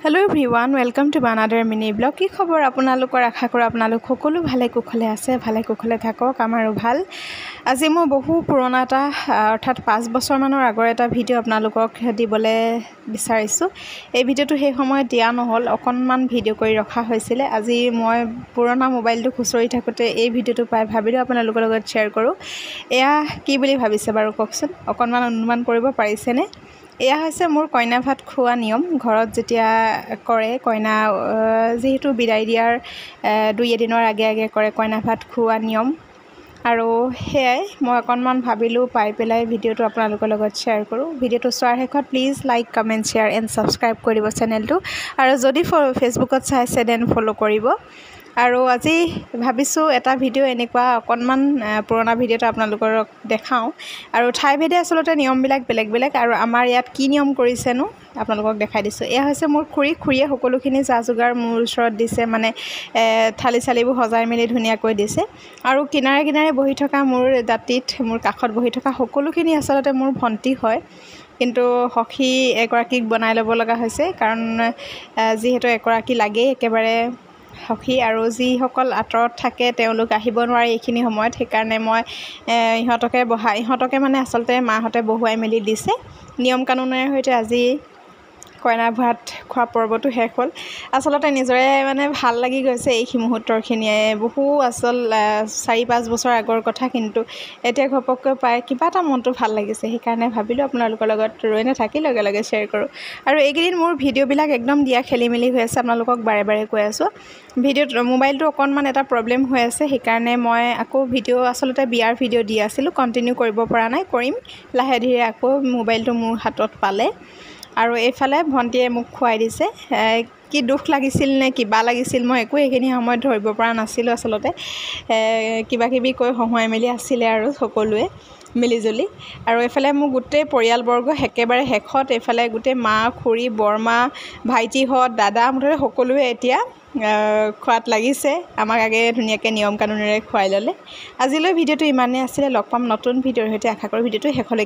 hello everyone welcome to another mini blog की खबर आपनालोकर आशा करो आपनालोक सकलो भाले कुशले आछे भाले कुशले थाকক आमारो भाल আজি मैं बहु पुराना एटा अर्थात 5 बছर माনৰ আগৰ এটা ভিডিও आपनालोকক दिबले বিচাৰিছো এই ভিডিওটো সেই সময় দিয়া নহল অকনমান ভিডিও কৰি ৰখা হৈছিল আজি মই পুৰণা মোবাইলটো খুচৰি থাকোতে এই ভিডিওটো পাই ভাবিলো आपनालोকৰ লগত শেয়াৰ কৰো এয়া কি বুলি ভাবিছে বাৰু ককচোন অকনমান অনুমান কৰিব পাৰিছেনে এয়া হৈছে মোৰ কইনা ভাত খোৱা নিয়ম ঘৰত যেতিয়া কৰে কইনা যেহেতু বিদায় দিয়াৰ দুই এদিনৰ আগে আগে কৰে কইনা ভাত খোৱা নিয়ম আৰু হেয়াই মই অকনমান ভাবিলো পাই পেলাই ভিডিওটো আপোনালোকৰ লগত শেয়াৰ কৰো ভিডিওটো চোৱাৰ শেষত please like comment share and subscribe কৰিব চেনেলটো আৰু যদি ফেসবুকত চাইছে দেন ফলো কৰিব আৰু আজি ভাবিছো এটা ভিডিও এনেকুৱা অকনমান পুৰণা ভিডিওটা আপোনালোকক দেখাও আৰু ঠাই ভেদে আসলতে নিয়ম বিলাক বেলেগ বেলেগ আৰু আমাৰ ইয়াত কি নিয়ম কৰিছেনো আপোনালোকক দেখাই দিছো এয়া হৈছে মোৰ খুৰীয়ে সকলোখিনি জাজুগাৰ মোৰ ওচৰত দিছে মানে থালি চালিবোৰ সজাই মেলি ধুনিয়াকৈ দিছে আৰু কিনাৰে কিনাৰে বহি থকা মোৰ দাঁতিত মোৰ কাখত বহি থকা সকলোখিনি আসলতে মোৰ ভন্টি হয় কিন্তু হখি একৰাকিক বনাই ল'ব লগা হৈছে কাৰণ যেহেতু একৰাকি লাগে একেবাৰে হখি আৰু যি সকল আতৰত থাকে তেওঁলোক আহিব নোৱাৰে এইখিনি সময়ত সেইকাৰণে মই ইহঁতকে মানে আসলতে মাহতে বহুৱাই মেলি দিছে নিয়ম কানুনেৰে হৈতে আজি কইনা ভাত খোৱা পৰ্বটো শেষ হ'ল আসলতে নিজৰে মানে ভাল লাগি গৈছে এই মুহূৰ্তৰখিনিয়ে বহু আসল 4-5 বছৰ আগৰ কথা কিন্তু এতিয়া ঘপককৈ পাই কিবা এটা মনটো ভাল লাগিছে সেইকাৰণে ভাবিলো আপোনালোকৰ লগত ৰৈ নাথাকি লগে লগে শেয়াৰ কৰো আৰু এইকেইদিন মোৰ ভিডিওবিলাক একদম দিয়া খেলিমেলি হৈ আছে আপোনালোকক বাৰে বাৰে কৈ আছো ভিডিওত মোবাইলটো অকনমান এটা প্ৰবলেম হৈ আছে সেইকাৰণে মই আকৌ ভিডিও আসলতে বিয়াৰ ভিডিও দি আছিলো কন্টিনিউ কৰিব পৰা নাই কৰিম লাহে ধীৰে আকৌ মোবাইলটো মোৰ হাতত পালে আৰু এইফালে ভন্টিয়ে মোক খুৱাই দিছে কি দুখ লাগিছিল নে কিবা লাগিছিল মই একো এখিনি সময় ধৰিব পৰা নাছিলো আসলতে কিবা কিবি কৈ হহুৱাই মেলি আছিল আৰু সকলোৱে মিলিজলি আৰু এফালে মোৰ গোটেই পৰিয়ালবৰ্গ একেবাৰে হেখত এফালে গোটেই মা খুৰী বৰমা ভাইটিহত দাদা মুঠতে সকলোৱে এতিয়া খোৱাত লাগিছে আমাক আগে ধুনিয়াকৈ নিয়ম কানুনেৰে খুৱাই ল'লে আজিলৈ ভিডিওটো ইমানেই আছিল লগ পাম নতুন ভিডিওৰ সৈতে আশা কৰো ভিডিওটো শেষলৈ